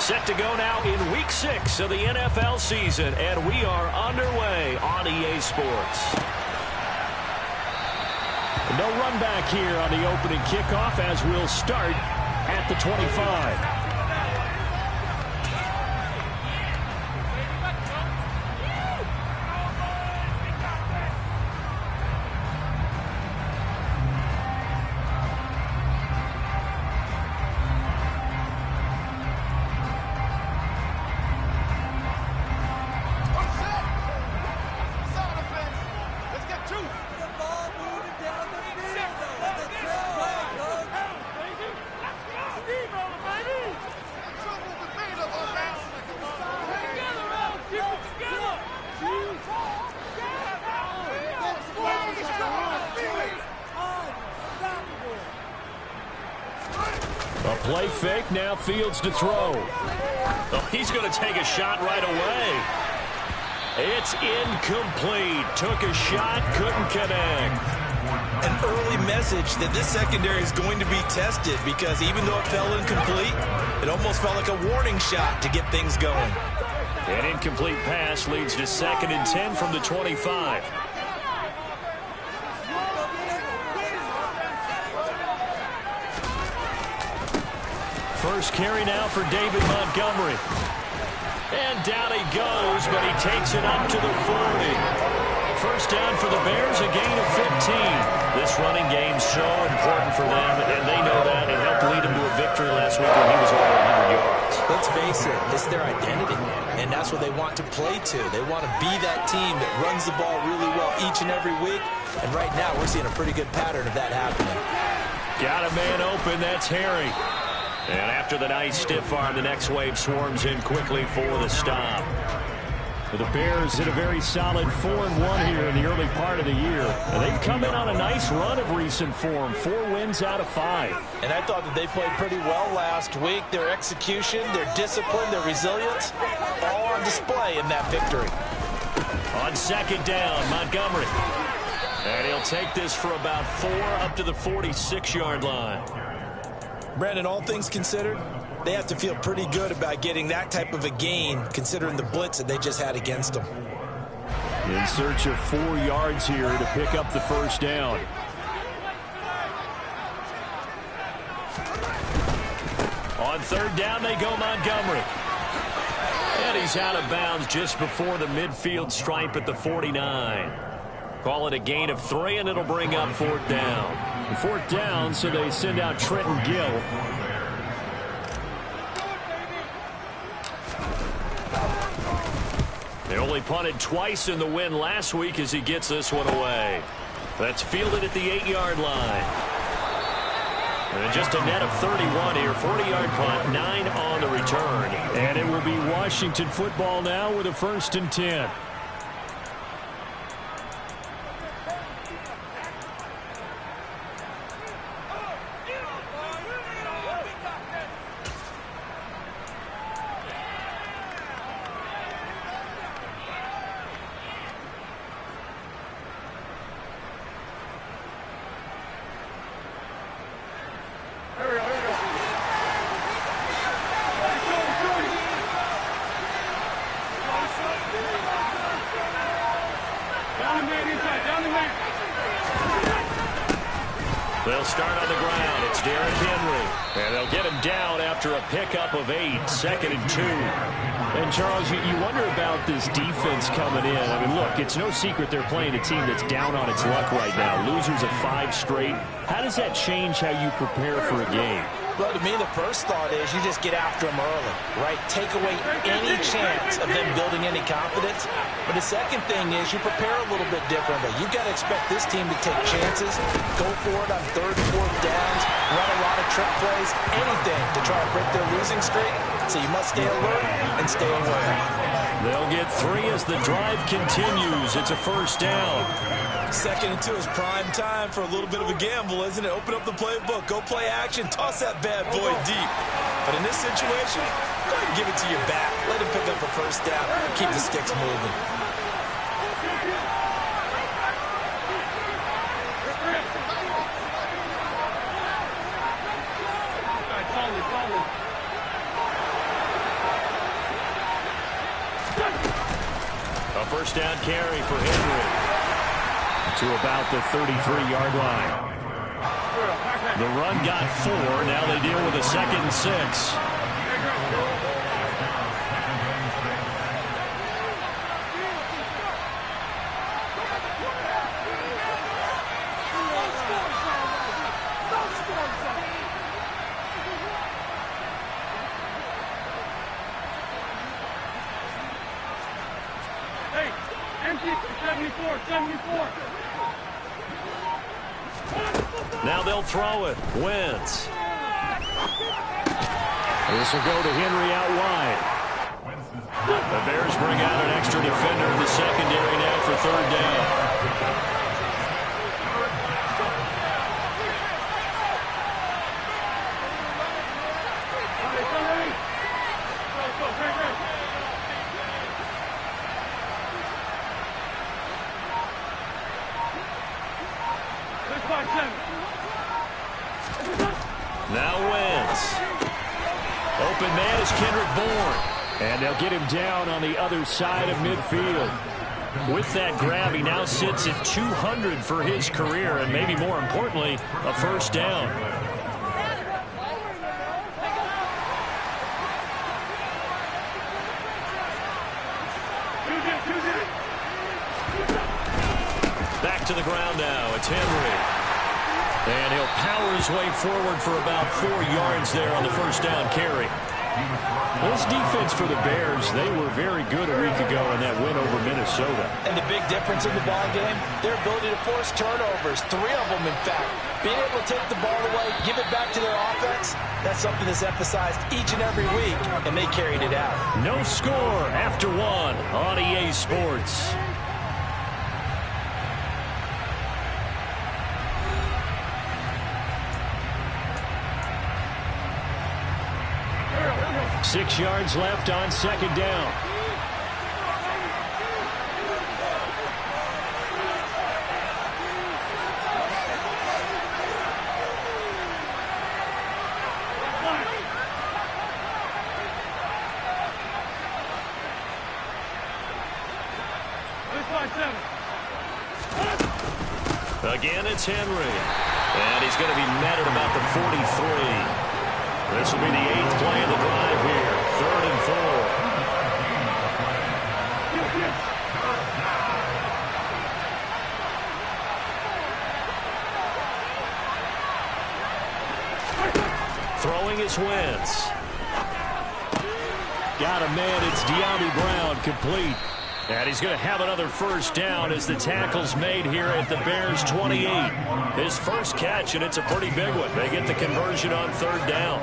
Set to go now in Week 6 of the NFL season, and we are underway on EA Sports. No run back here on the opening kickoff as we'll start at the 25. A play fake, now Fields to throw. Oh, he's going to take a shot right away. It's incomplete. Took a shot, couldn't connect. An early message that this secondary is going to be tested because even though it fell incomplete, it almost felt like a warning shot to get things going. An incomplete pass leads to 2nd and 10 from the 25. First carry now for David Montgomery. And down he goes, but he takes it up to the 40. First down for the Bears, a gain of 15. This running game's so important for them, and they know that. It helped lead him to a victory last week when he was over 100 yards. Let's face it, it's their identity, and that's what they want to play to. They want to be that team that runs the ball really well each and every week, and right now we're seeing a pretty good pattern of that happening. Got a man open, that's Harry. And after the nice stiff arm, the next wave swarms in quickly for the stop. The Bears hit a very solid 4-1 here in the early part of the year. And they've come in on a nice run of recent form, 4 wins out of 5. And I thought that they played pretty well last week. Their execution, their discipline, their resilience, all on display in that victory. On 2nd down, Montgomery. And he'll take this for about 4 up to the 46-yard line. Brandon, all things considered, they have to feel pretty good about getting that type of a gain, considering the blitz that they just had against them. In search of 4 yards here to pick up the first down. On 3rd down, they go Montgomery. And he's out of bounds just before the midfield stripe at the 49. Call it a gain of 3, and it'll bring up 4th down. 4th down, so they send out Trenton Gill. They only punted twice in the win last week as he gets this one away. That's fielded at the 8-yard line. And just a net of 31 here. 40-yard punt, 9 on the return. And it will be Washington football now with a 1st and 10. They'll start on the ground. It's Derrick Henry. And they'll get him down after a pickup of 8. 2nd and 2. And, Charles, you wonder about this defense coming in. I mean, look, it's no secret they're playing a team that's down on its luck right now. Losers of 5 straight. How does that change how you prepare for a game? Well, to me, the first thought is you just get after them early, right? Take away any chance of them building any confidence. But the second thing is you prepare a little bit differently. You've got to expect this team to take chances, go for it on 3rd and 4th downs, run a lot of trick plays, anything to try to break their losing streak. So you must stay alert and stay aware. They'll get 3 as the drive continues. It's a 1st down. 2nd and 2 is prime time for a little bit of a gamble, isn't it? Open up the playbook, go play action, toss that bad boy deep. But in this situation, go ahead and give it to your back. Let him pick up a 1st down. Keep the sticks moving. first down carry for Henry. To about the 33-yard line. The run got 4. Now they deal with a 2nd and 6. Now they'll throw it. Wentz. This will go to Henry out wide. The Bears bring out an extra defender in the secondary now for 3rd down. Now Wentz. Open man is Kendrick Bourne. And they'll get him down on the other side of midfield. With that grab, he now sits at 200 for his career, and maybe more importantly, a first down. Back to the ground now. It's Henry. And he'll power his way forward for about 4 yards there on the first down carry. This defense for the Bears, they were very good a week ago in that win over Minnesota. And the big difference in the ball game, their ability to force turnovers, 3 of them in fact. Being able to take the ball away, give it back to their offense, that's something that's emphasized each and every week, and they carried it out. No score after 1 on EA Sports. Six yards left on 2nd down. Again, it's Henry. And he's going to be met at about the 43. This will be the 8th play of the drive here. 3rd and 4. Throwing is Wentz. Got a man. It's De'Ami Brown complete. And he's going to have another first down as the tackle's made here at the Bears' 28. His first catch, and it's a pretty big one. They get the conversion on 3rd down.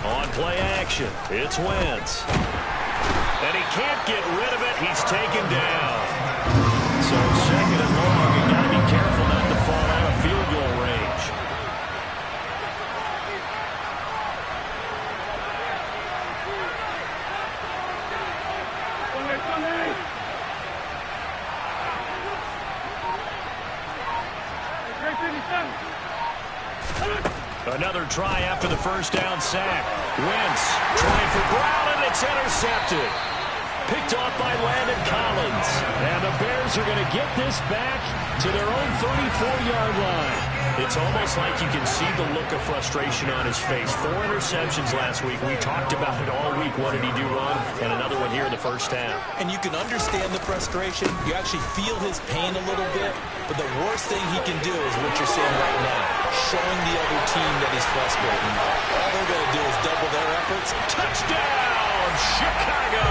On play action, it's Wentz. And he can't get rid of it. He's taken down. So 2nd and long. You got to be careful not to fall out of field goal range. Another try after the first down sack. Wentz trying for Brown, and it's intercepted. Picked off by Landon Collins. And the Bears are going to get this back to their own 34-yard line. It's almost like you can see the look of frustration on his face. 4 interceptions last week. We talked about it all week. What did he do wrong? And another one here in the first half. And you can understand the frustration. You actually feel his pain a little bit. But the worst thing he can do is what you're saying right now, showing the other team that he's frustrated. All they're going to do is double their efforts. Touchdown, Chicago!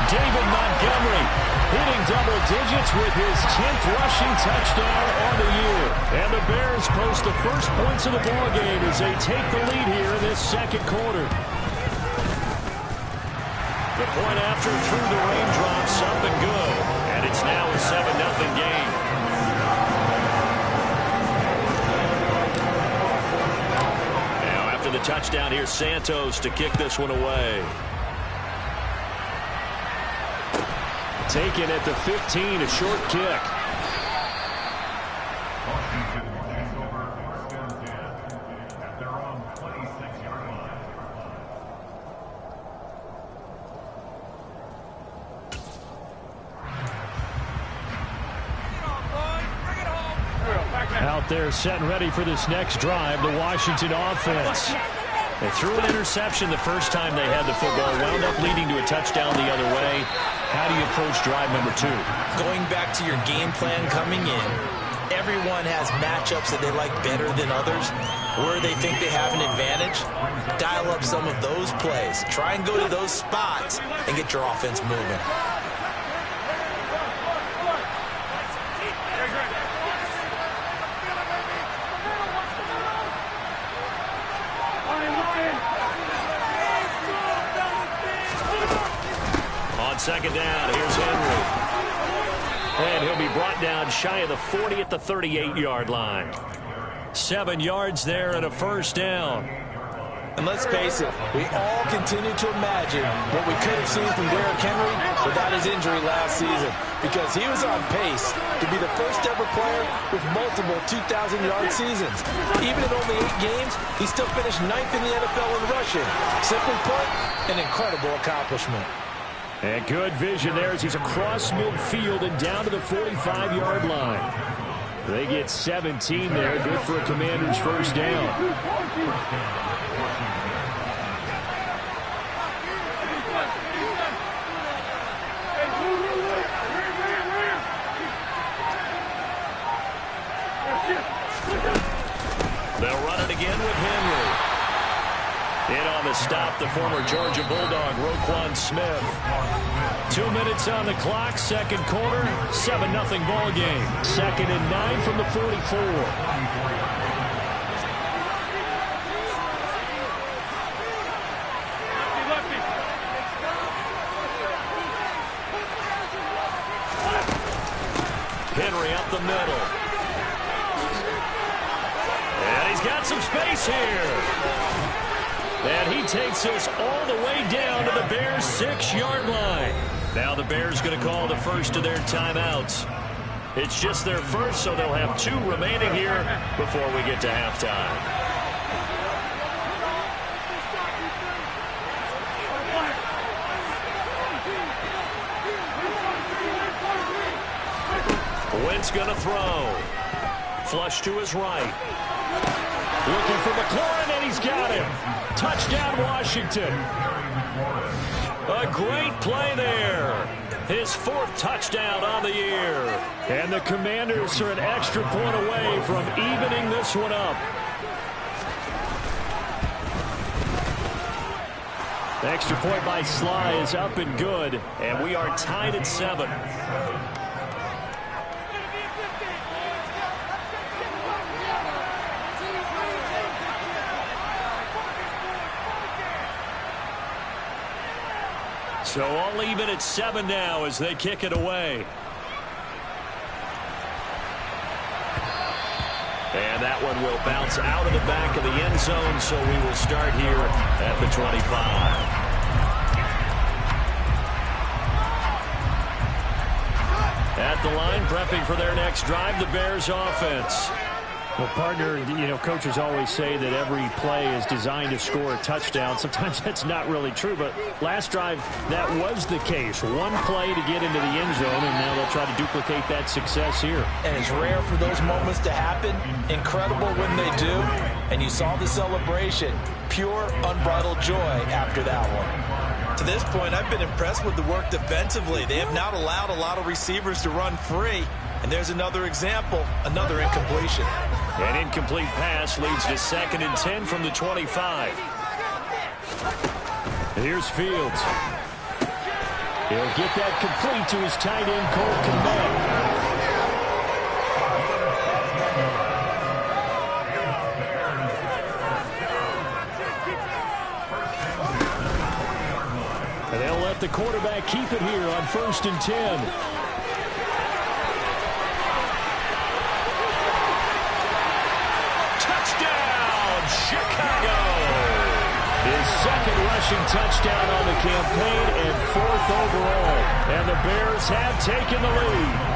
David Montgomery hitting double digits with his 10th rushing touchdown on the year. And the Bears post the first points of the ballgame as they take the lead here in this 2nd quarter. The point after through the raindrops up and good. And it's now a 7-0 game. Now after the touchdown, here's Santos to kick this one away. Taken at the 15, a short kick. Out there set and ready for this next drive, the Washington offense. They threw an interception the first time they had the football, wound up leading to a touchdown the other way. How do you approach drive number 2? Going back to your game plan coming in, everyone has matchups that they like better than others. Where they think they have an advantage, dial up some of those plays. Try and go to those spots and get your offense moving. Second down, here's Henry. And he'll be brought down shy of the 40 at the 38-yard line. 7 yards there and a first down. And let's face it, we all continue to imagine what we could have seen from Derrick Henry without his injury last season, because he was on pace to be the first ever player with multiple 2,000-yard seasons. Even in only 8 games, he still finished 9th in the NFL in rushing. Simply put, an incredible accomplishment. And good vision there as he's across midfield and down to the 45-yard line. They get 17 there. Good for a Commanders first down. They'll run it again with Henry. In on the stop, the former Georgia Bulldog, Roquan Smith. 2 minutes on the clock, second quarter, 7-0 ball game. 2nd and 9 from the 44. Henry up the middle. And he's got some space here. And he takes us all the way down to the Bears' 6-yard line. Now the Bears going to call the first of their timeouts. It's just their first, so they'll have 2 remaining here before we get to halftime. Wentz going to throw. Flush to his right. Looking for McLaurin, and he's got him. Touchdown, Washington. A great play there. His 4th touchdown on the year. And the Commanders are an extra point away from evening this one up. The extra point by Sly is up and good, and we are tied at 7. So all even at 7 now as they kick it away. And that one will bounce out of the back of the end zone, so we will start here at the 25. At the line, prepping for their next drive, the Bears offense. Well, partner, you know, coaches always say that every play is designed to score a touchdown. Sometimes that's not really true, but last drive, that was the case. One play to get into the end zone, and now they'll try to duplicate that success here. And it's rare for those moments to happen. Incredible when they do. And you saw the celebration. Pure, unbridled joy after that one. To this point, I've been impressed with the work defensively. They have not allowed a lot of receivers to run free. And there's another example, another incompletion. An incomplete pass leads to 2nd and 10 from the 25. Here's Fields. He'll get that complete to his tight end, Cole Kmet. And they'll let the quarterback keep it here on 1st and 10. Chicago. His second rushing touchdown on the campaign and 4th overall. And the Bears have taken the lead.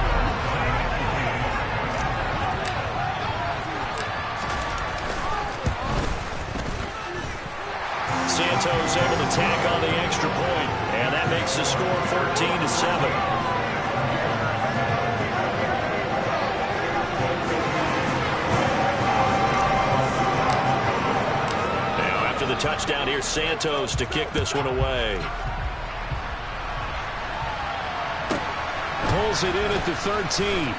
Santos able to tack on the extra point, and that makes the score 14-7. Now after the touchdown, here's Santos to kick this one away. Pulls it in at the 13.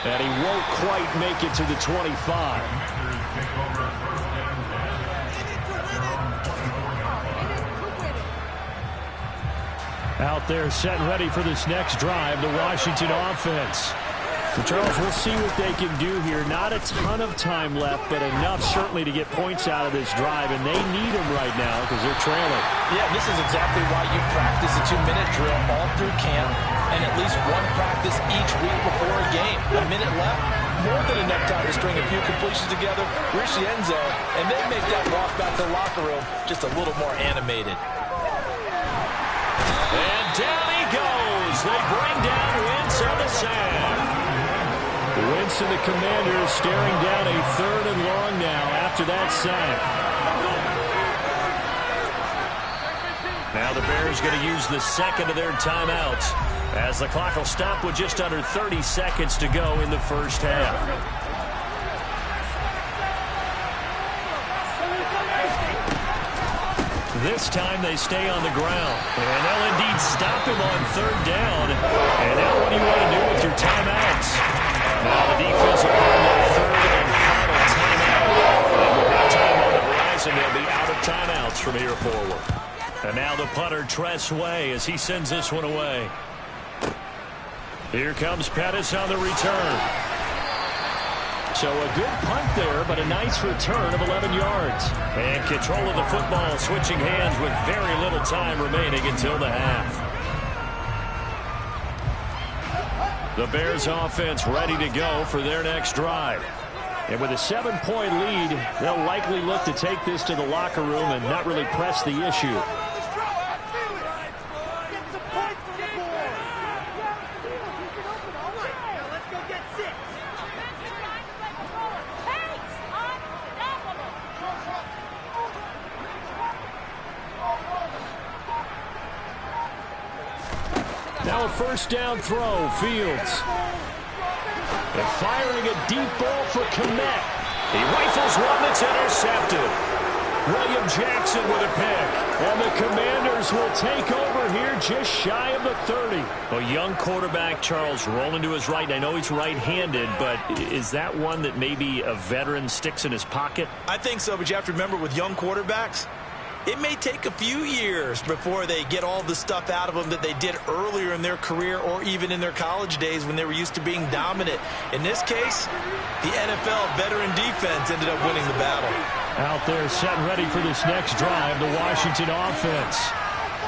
And he won't quite make it to the 25. Out there set and ready for this next drive, the Washington offense. So Charles, we'll see what they can do here. Not a ton of time left, but enough certainly to get points out of this drive, and they need them right now because they're trailing. Yeah, this is exactly why you practice a 2-minute drill all through camp and at least one practice each week before a game. A minute left, more than enough time to string a few completions together, reach the end zone, and then make that walk back to the locker room just a little more animated. And down he goes. They bring down Wentz on the sack. Wentz and the Commanders staring down a 3rd and long now after that sack. Now the Bears going to use the second of their timeouts as the clock will stop with just under 30 seconds to go in the first half. This time they stay on the ground. And they'll indeed stop him on 3rd down. And now what do you want to do with your timeouts? Now the defense will call their 3rd and final timeout. And with halftime on the horizon, they'll be out of timeouts from here forward. And now the punter, Tress Way, as he sends this one away. Here comes Pettis on the return. So a good punt there, but a nice return of 11 yards. And control of the football switching hands with very little time remaining until the half. The Bears offense ready to go for their next drive. And with a 7-point lead, they'll likely look to take this to the locker room and not really press the issue. Now a first down throw, Fields. And firing a deep ball for Kmet. He rifles one that's intercepted. William Jackson with a pick. And the Commanders will take over here just shy of the 30. A young quarterback, Charles, rolling to his right. I know he's right-handed, but is that one that maybe a veteran sticks in his pocket? I think so, but you have to remember with young quarterbacks, it may take a few years before they get all the stuff out of them that they did earlier in their career or even in their college days when they were used to being dominant. In this case, the NFL veteran defense ended up winning the battle. Out there set and ready for this next drive, the Washington offense.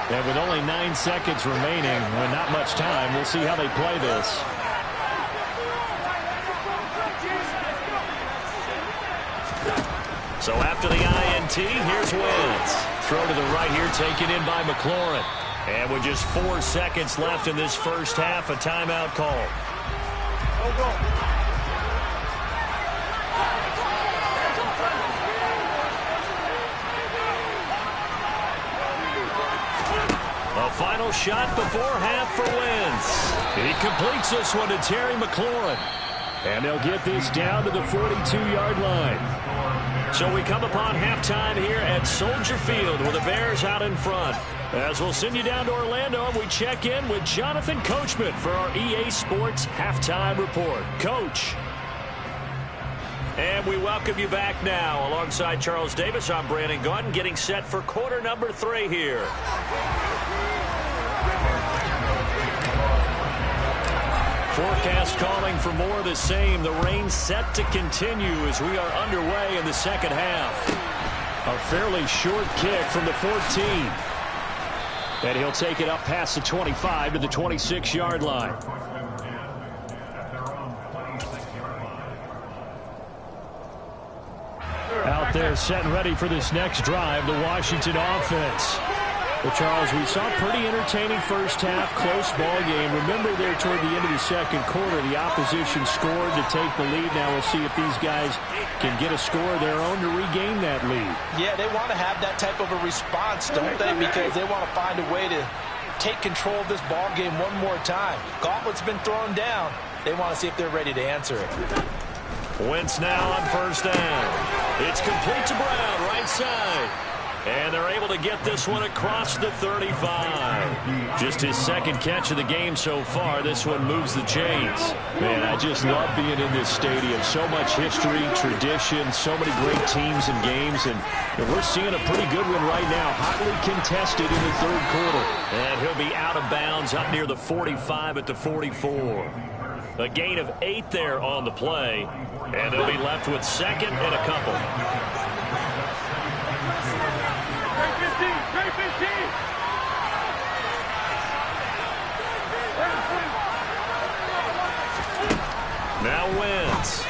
And with only 9 seconds remaining, and not much time, we'll see how they play this. So after the INT, here's Wentz. Throw to the right here, taken in by McLaurin. And with just 4 seconds left in this first half, a timeout call. A final shot before half for Wentz. He completes this one to Terry McLaurin. And they'll get this down to the 42-yard line. So we come upon halftime here at Soldier Field with the Bears out in front. As we'll send you down to Orlando, and we check in with Jonathan Coachman for our EA Sports Halftime Report. Coach. And we welcome you back now. Alongside Charles Davis, I'm Brandon Gaudin, getting set for quarter number 3 here. Forecast calling for more of the same. The rain set to continue as we are underway in the second half. A fairly short kick from the 14. And he'll take it up past the 25 to the 26-yard line. Out They're set and ready for this next drive, the Washington offense. Well, Charles, we saw a pretty entertaining first half, close ball game. Remember there toward the end of the second quarter, the opposition scored to take the lead. Now we'll see if these guys can get a score of their own to regain that lead. Yeah, they want to have that type of a response, don't they? Because they want to find a way to take control of this ball game one more time. Gauntlet's been thrown down. They want to see if they're ready to answer it. Wentz now on first down. It's complete to Brown, right side. And they're able to get this one across the 35. Just his second catch of the game so far. This one moves the chains. Man, I just love being in this stadium. So much history, tradition, so many great teams and games. And we're seeing a pretty good one right now. Hotly contested in the third quarter. And he'll be out of bounds up near the 45 at the 44. A gain of 8 there on the play. And they'll be left with second and a couple. Now Wentz.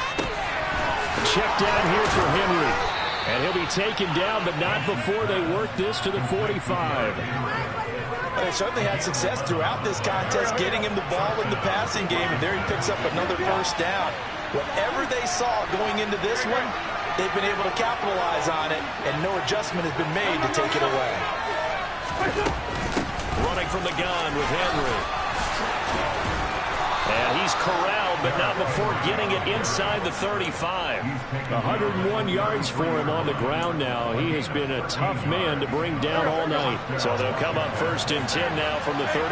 Check down here for Henry. And he'll be taken down, but not before they work this to the 45. They certainly had success throughout this contest, getting him the ball in the passing game, and there he picks up another first down. Whatever they saw going into this one, they've been able to capitalize on it, and no adjustment has been made to take it away. Running from the gun with Henry. And he's corralled, but not before getting it inside the 35. 101 yards for him on the ground now. He has been a tough man to bring down all night. So they'll come up first and 10 now from the 33.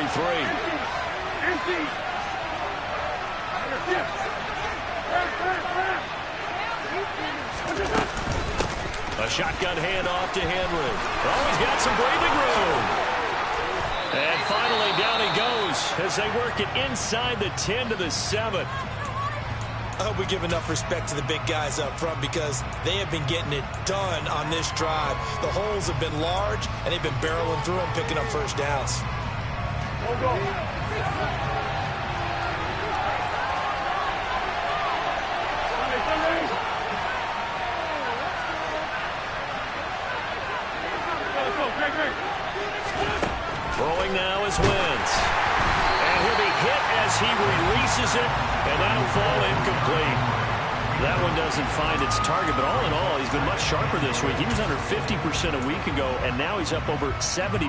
A shotgun handoff to Henry. Oh, he's got some breathing room. And finally, down he goes as they work it inside the 10 to the 7. I hope we give enough respect to the big guys up front because they have been getting it done on this drive. The holes have been large, and they've been barreling through them, picking up first downs. Throwing now is Wentz. And he'll be hit as he releases it, and that'll fall incomplete. That one doesn't find its target, but all in all, he's been much sharper this week. He was under 50% a week ago, and now he's up over 70%.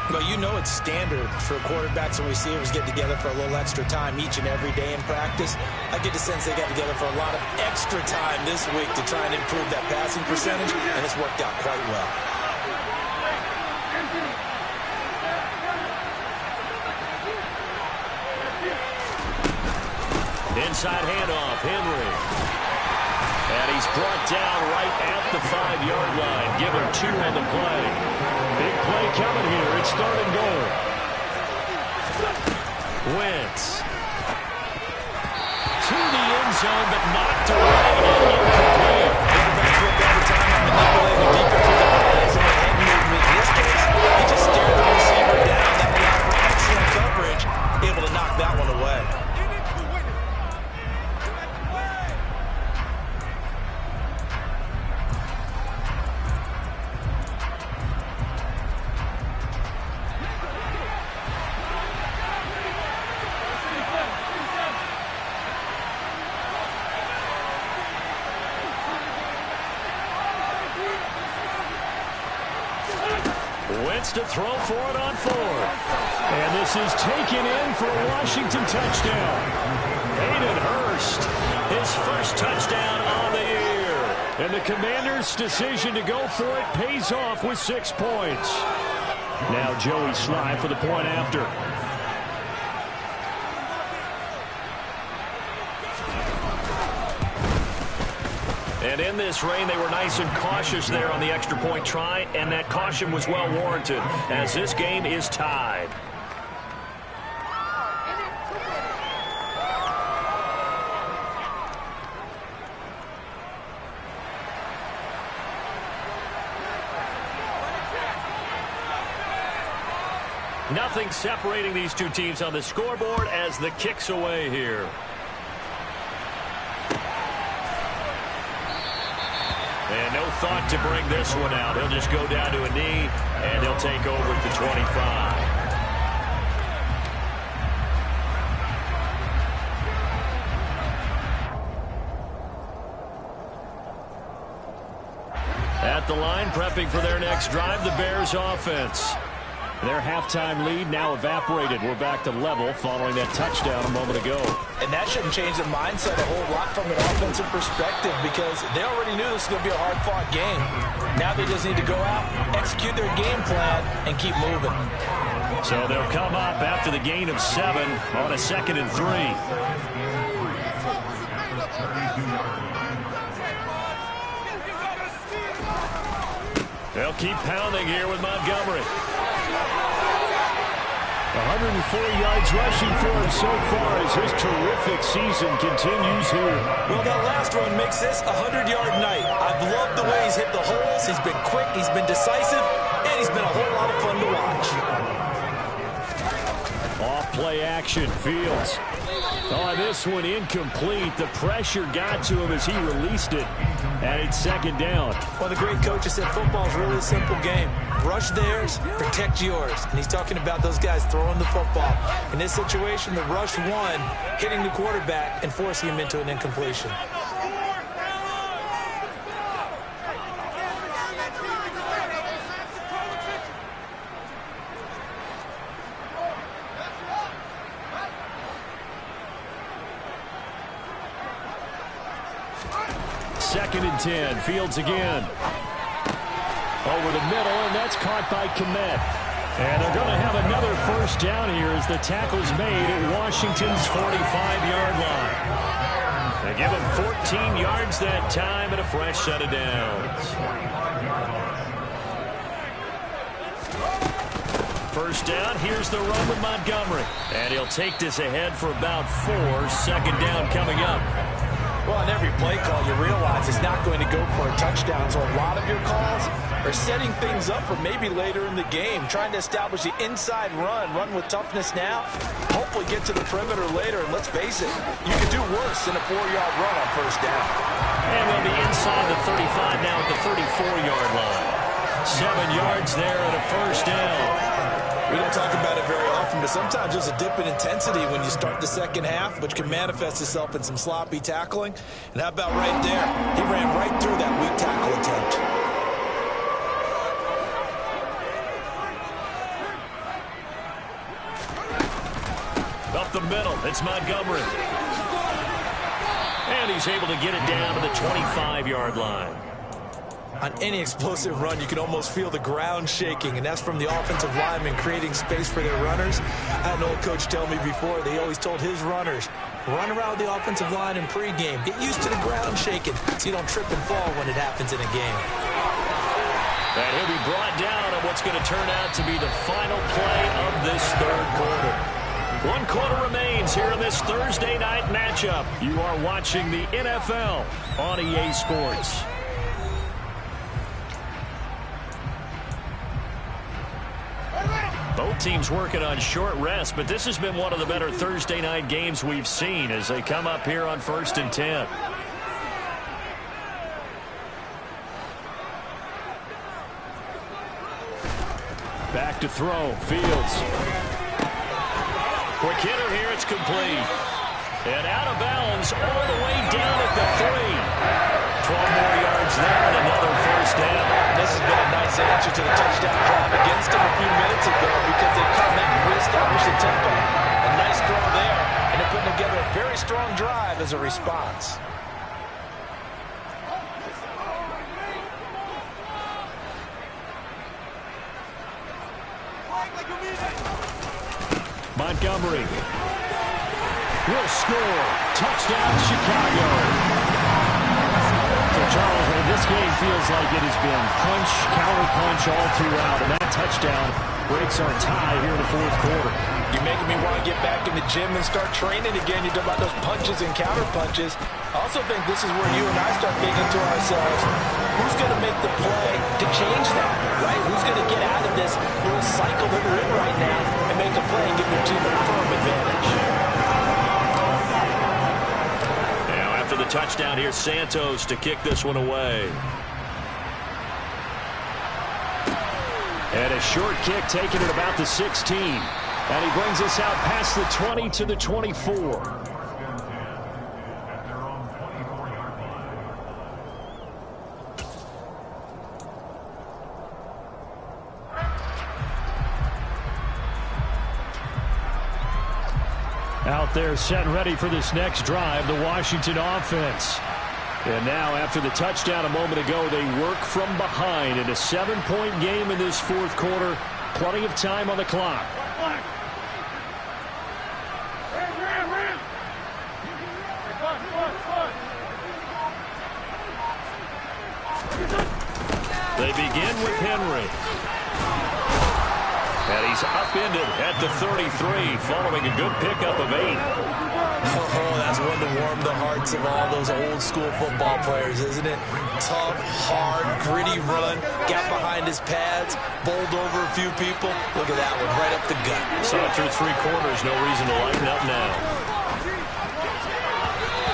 Well, you know it's standard for quarterbacks and receivers get together for a little extra time each and every day in practice. I get the sense they got together for a lot of extra time this week to try and improve that passing percentage, and it's worked out quite well. Inside handoff, Henry. And he's brought down right at the 5-yard line. Give him 2 on the play. Big play coming here. It's 3rd and goal. Wentz. To the end zone, but knocked away and incomplete. Quarterbacks work all the time on manipulating the defense with their eyes and their head movement. In this case, he just stared the receiver down. That allowed for excellent coverage, able to knock that one away. Wentz to throw for it on 4th. And this is taken in for a Washington touchdown. Hayden Hurst, his first touchdown on the year. And the Commanders' decision to go for it pays off with 6 points. Now Joey Sly for the point after. And in this rain, they were nice and cautious there on the extra point try, and that caution was well warranted as this game is tied. Nothing separating these two teams on the scoreboard as the kick's away here. And And no thought to bring this one out. He'll just go down to a knee, and he'll take over at the 25. At the line, prepping for their next drive, the Bears offense. Their halftime lead now evaporated. We're back to level following that touchdown a moment ago. And that shouldn't change the mindset a whole lot from an offensive perspective because they already knew this was going to be a hard-fought game. Now they just need to go out, execute their game plan, and keep moving. So they'll come up after the gain of 7 on a 2nd and 3. They'll keep pounding here with Montgomery. 104 yards rushing for him so far as his terrific season continues here. Well, that last run makes this a 100-yard night. I've loved the way he's hit the holes. He's been quick, he's been decisive, and he's been a whole lot of fun to watch. Off-play action, Fields. Oh, this one incomplete. The pressure got to him as he released it. And it's 2nd down. Well, the great coach has said football is really a simple game. Rush theirs, protect yours. And he's talking about those guys throwing the football. In this situation, the rush won, hitting the quarterback and forcing him into an incompletion. Second and 10. Fields again. Over the middle, and that's caught by Kmet. And they're going to have another first down here as the tackle's made at Washington's 45-yard line. They give him 14 yards that time and a fresh set of downs. First down, here's the run with Montgomery. And he'll take this ahead for about 4. 2nd down coming up. Well, in every play call, you realize it's not going to go for a touchdown. So a lot of your calls are setting things up for maybe later in the game, trying to establish the inside run with toughness now, hopefully get to the perimeter later. And let's face it, you can do worse than a 4-yard run on first down. And they'll be inside the 35 now at the 34-yard line. 7 yards there and a first down. We don't talk about it very often, but sometimes there's a dip in intensity when you start the second half, which can manifest itself in some sloppy tackling. And how about right there? He ran right through that weak tackle attempt. Up the middle, it's Montgomery. And he's able to get it down to the 25-yard line. On any explosive run, you can almost feel the ground shaking, and that's from the offensive linemen creating space for their runners. I had an old coach tell me before, they always told his runners, run around the offensive line in pregame. Get used to the ground shaking so you don't trip and fall when it happens in a game. And he'll be brought down on what's going to turn out to be the final play of this 3rd quarter. 1 quarter remains here in this Thursday night matchup. You are watching the NFL on EA Sports. Both teams working on short rest, but this has been one of the better Thursday night games we've seen as they come up here on 1st and 10. Back to throw. Fields. Quick hitter here. It's complete. And out of bounds all the way down at the 3. 12 more yards there and another first down. This has been a nice answer to the touchdown drive against them a few minutes ago because they've come back and reestablished the tempo. A nice throw there, and they're putting together a very strong drive as a response. Montgomery will score. Touchdown, Chicago. So, Charles, this game feels like it has been punch, counter-punch all throughout, and that touchdown breaks our tie here in the 4th quarter. You're making me want to get back in the gym and start training again. You're talking about those punches and counter-punches. I also think this is where you and I start thinking to ourselves, who's going to make the play to change that, right? Who's going to get out of this little cycle that we're in right now and make a play and give their team a firm advantage? Now, after the touchdown, here's Santos to kick this one away. And a short kick taken at about the 16. And he brings us out past the 20 to the 24. Out there set and ready for this next drive, the Washington offense. And now after the touchdown a moment ago, they work from behind in a 7-point game in this fourth quarter. Plenty of time on the clock. They begin with Henry. And he's upended at the 33 following a good pickup of 8. Oh, that's one to warm the hearts of all those old school football players, isn't it? Tough, hard, gritty run, got behind his pads, bowled over a few people. Look at that one, right up the gut. Saw it through 3 quarters, no reason to lighten up now.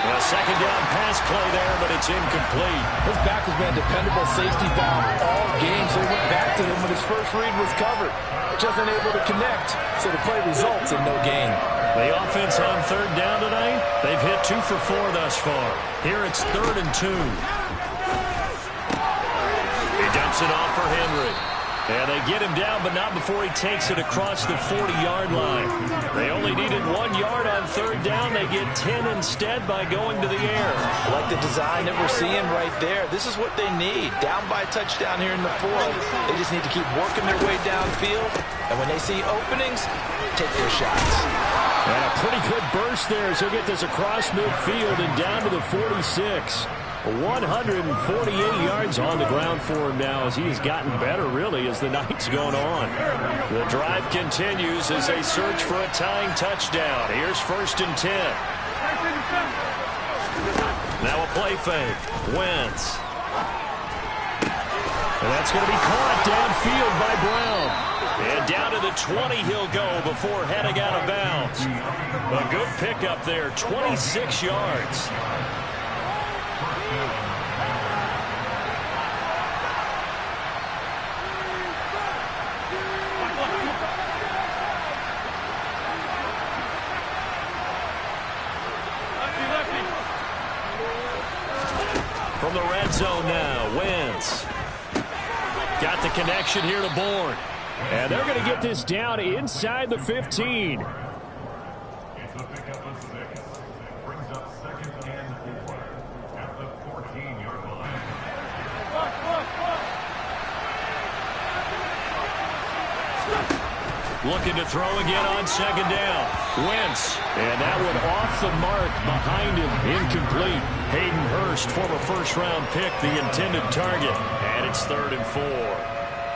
A second down pass play there, but it's incomplete. His back has been a dependable safety valve all game, so he went back to him when his first read was covered. Just unable to connect, so the play results in no gain. The offense on third down tonight, they've hit 2 for 4 thus far. Here it's 3rd and 2. He dumps it off for Henry. And they get him down, but not before he takes it across the 40-yard line. They only needed 1 yard on third down. They get 10 instead by going to the air. I like the design that we're seeing right there. This is what they need. Down by a touchdown here in the fourth. They just need to keep working their way downfield. And when they see openings, take their shots. And a pretty good burst there as he'll get this across midfield and down to the 46. 148 yards on the ground for him now as he has gotten better, really, as the night's going on. The drive continues as they search for a tying touchdown. Here's 1st and 10. Now a play fake. Wentz. And that's going to be caught downfield by Brown. And down to the 20 he'll go before heading out of bounds. A good pickup there, 26 yards. From the red zone now, Wentz. Got the connection here to Bourne. And they're going to get this down inside the 15. Looking to throw again on second down. Wentz. And that one off the mark behind him. Incomplete. Hayden Hurst, former first-round pick, the intended target. And it's 3rd and 4.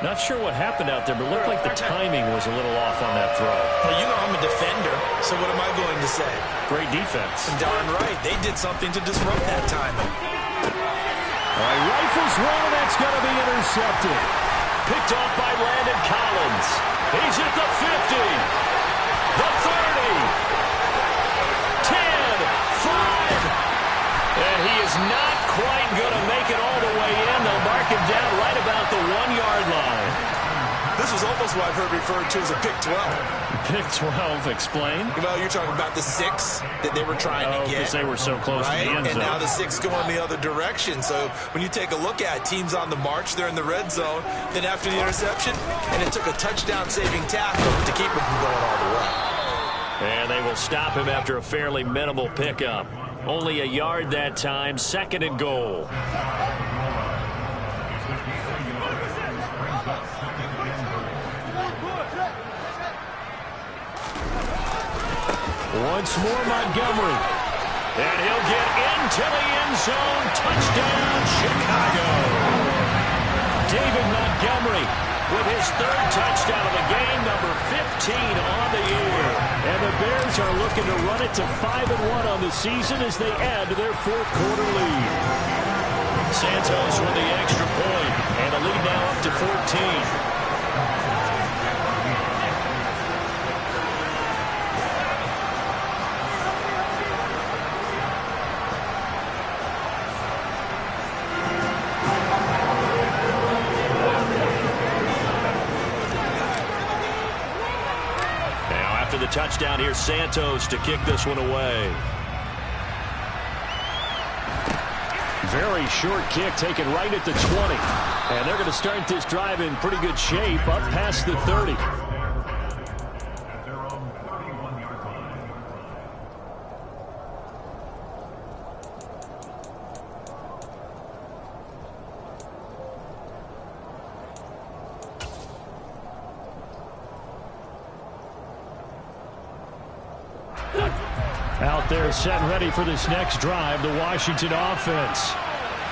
Not sure what happened out there, but it looked like the timing was a little off on that throw. Well, you know I'm a defender, so what am I going to say? Great defense. Darn right. They did something to disrupt that timing. All right, rifles one, and that's going to be intercepted. Picked off by Landon Collins. He's at the 50, the 30, 10, 5. And he is not quite going to make it all the way in. They'll mark him down right about the 1-yard line. This was almost what I've heard referred to as a pick 12. Pick 12, explain. Well, you're talking about the 6 that they were trying to get. Because they were so close to the end zone. And now the 6 going the other direction. So when you take a look at teams on the march, they're in the red zone. Then after the interception, and it took a touchdown-saving tackle to keep him from going all the way. And they will stop him after a fairly minimal pickup. Only a yard that time, 2nd and goal. Once more, Montgomery. And he'll get into the end zone. Touchdown, Chicago. David Montgomery with his 3rd touchdown of the game, number 15 on the year. And the Bears are looking to run it to 5-1 on the season as they add to their 4th quarter lead. Santos with the extra point, and the lead now up to 14. touchdown here, Santos, to kick this one away. Very short kick taken right at the 20. And they're going to start this drive in pretty good shape up past the 30. Out there set and ready for this next drive, the Washington offense.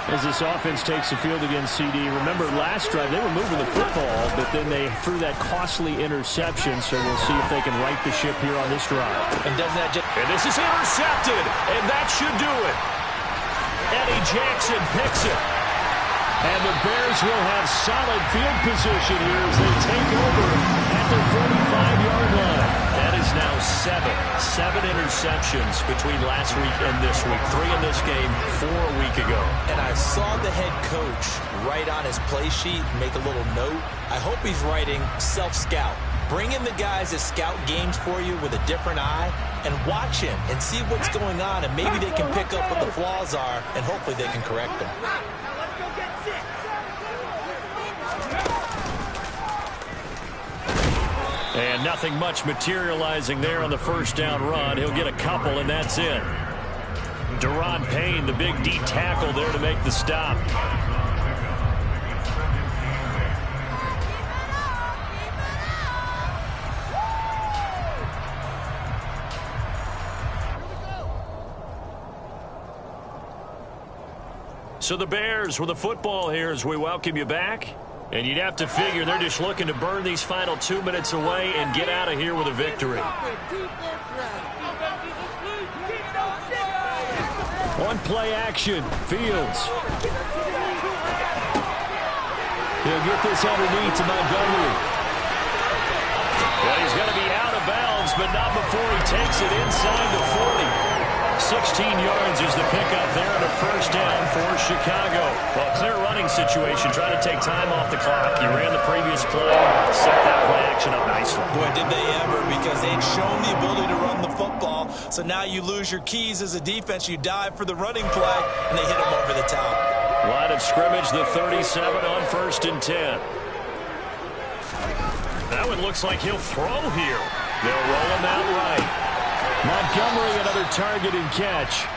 As this offense takes the field against CD. Remember, last drive, they were moving the football, but then they threw that costly interception, so we'll see if they can right the ship here on this drive. And doesn't that just... And this is intercepted, and that should do it. Eddie Jackson picks it. And the Bears will have solid field position here as they take over at the 45-yard line. That is now seven interceptions between last week and this week. 3 in this game, 4 a week ago. And I saw the head coach write on his play sheet, make a little note. I hope he's writing self-scout. Bring in the guys that scout games for you with a different eye and watch him and see what's going on, and maybe they can pick up what the flaws are, and hopefully they can correct them. And nothing much materializing there on the first down run. He'll get a couple, and that's it. Deron Payne, the big D tackle there to make the stop. So the Bears with the football here as we welcome you back. And you'd have to figure they're just looking to burn these final 2 minutes away and get out of here with a victory. On play action, Fields. He'll get this underneath to Montgomery. Well, he's going to be out of bounds, but not before he takes it inside the 40. 16 yards is the pickup there and a first down for Chicago. Well, clear running situation. Trying to take time off the clock. You ran the previous play. Set that play action up nicely. Boy, did they ever, because they'd shown the ability to run the football. So now you lose your keys as a defense. You dive for the running play, and they hit him over the top. Line of scrimmage, the 37 on 1st and 10. That one looks like he'll throw here. They'll roll him out right. Montgomery, another target and catch.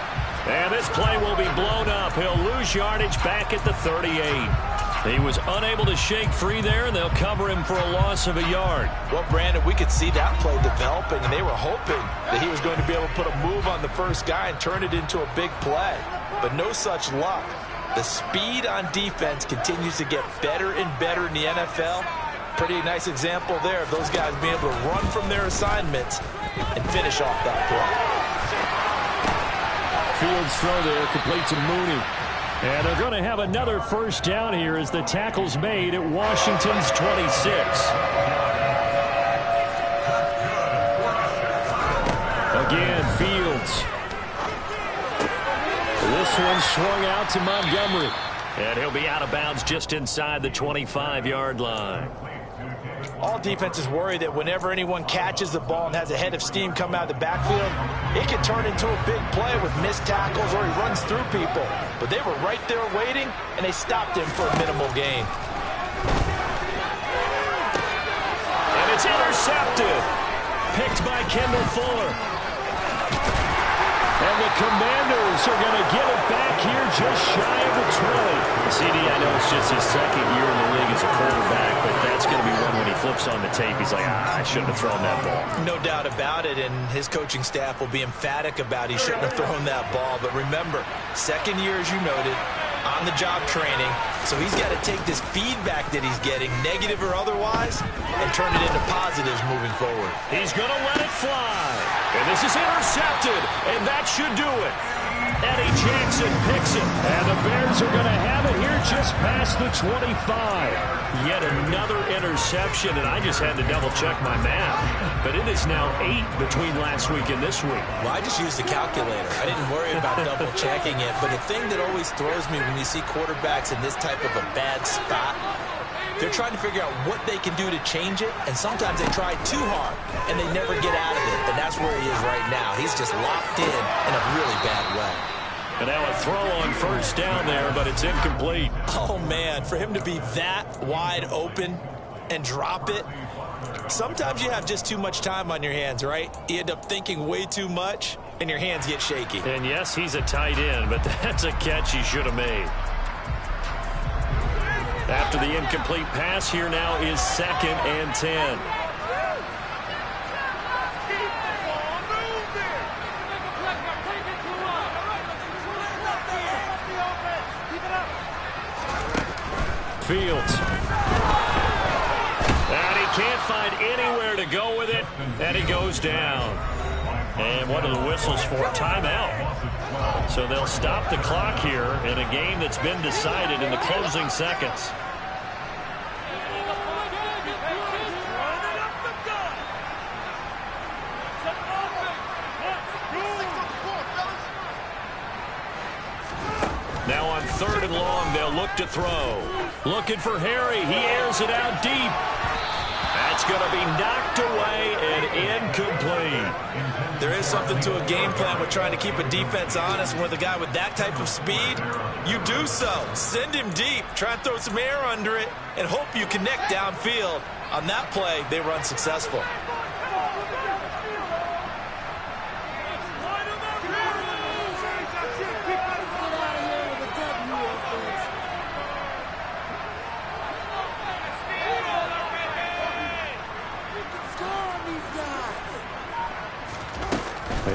And this play will be blown up. He'll lose yardage back at the 38. He was unable to shake free there, and they'll cover him for a loss of a yard. Well, Brandon, we could see that play developing, and they were hoping that he was going to be able to put a move on the first guy and turn it into a big play. But no such luck. The speed on defense continues to get better and better in the NFL. Pretty nice example there of those guys being able to run from their assignments and finish off that play. Fields throw there, complete to Mooney. And they're going to have another first down here as the tackle's made at Washington's 26. Again, Fields. This one swung out to Montgomery. And he'll be out of bounds just inside the 25-yard line. All defenses worry that whenever anyone catches the ball and has a head of steam come out of the backfield, it can turn into a big play with missed tackles or he runs through people. But they were right there waiting, and they stopped him for a minimal gain. And it's intercepted. Picked by Kendall Fuller. And the Commanders are going to get it back here just shy of the 20. CD, I know it's just his second year in the league as a quarterback, but that's going to be one when he flips on the tape. He's like, I shouldn't have thrown that ball. No doubt about it, and his coaching staff will be emphatic about he shouldn't have thrown that ball. But remember, second year, as you noted, on-the-job training, so he's got to take this feedback that he's getting, negative or otherwise, and turn it into positives moving forward. He's going to let it fly. And this is intercepted, and that should do it. Eddie Jackson picks it. And the Bears are going to have it here just past the 25. Yet another interception, and I just had to double-check my math. But it is now 8 between last week and this week. Well, I just used the calculator. I didn't worry about double-checking it. But the thing that always throws me when you see quarterbacks in this type of a bad spot They're trying to figure out what they can do to change it, and sometimes they try too hard, and they never get out of it. And that's where he is right now. He's just locked in a really bad way. And now a throw on first down there, but it's incomplete. Oh, man, for him to be that wide open and drop it, sometimes you have just too much time on your hands, right? You end up thinking way too much, and your hands get shaky. And, yes, he's a tight end, but that's a catch he should have made. After the incomplete pass, here now is 2nd and 10. Fields. And he can't find anywhere to go with it, and he goes down. And what are the whistles for? Timeout. So they'll stop the clock here in a game that's been decided in the closing seconds. Now on 3rd and long, they'll look to throw. Looking for Harry. He airs it out deep. That's going to be knocked away and incomplete. There is something to a game plan with trying to keep a defense honest. With a guy with that type of speed, you do so. Send him deep. Try and throw some air under it and hope you connect downfield. On that play, they were unsuccessful.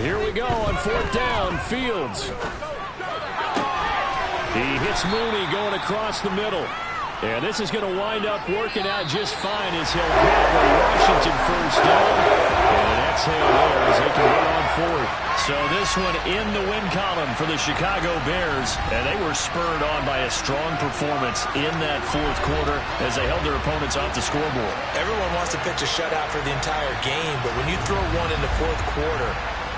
Here we go on 4th down. Fields. He hits Mooney going across the middle. And this is going to wind up working out just fine as he'll have a Washington first down. And an exhale there as they can run on 4th. So this one in the win column for the Chicago Bears. And they were spurred on by a strong performance in that 4th quarter as they held their opponents off the scoreboard. Everyone wants to pitch a shutout for the entire game, but when you throw one in the 4th quarter,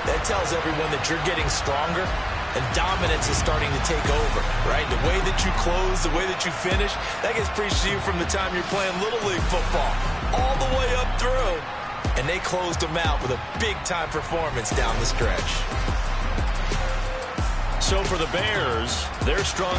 that tells everyone that you're getting stronger and dominance is starting to take over, right? The way that you close, the way that you finish, that gets preached to you from the time you're playing Little League football all the way up through. And they closed them out with a big-time performance down the stretch. So for the Bears, their strong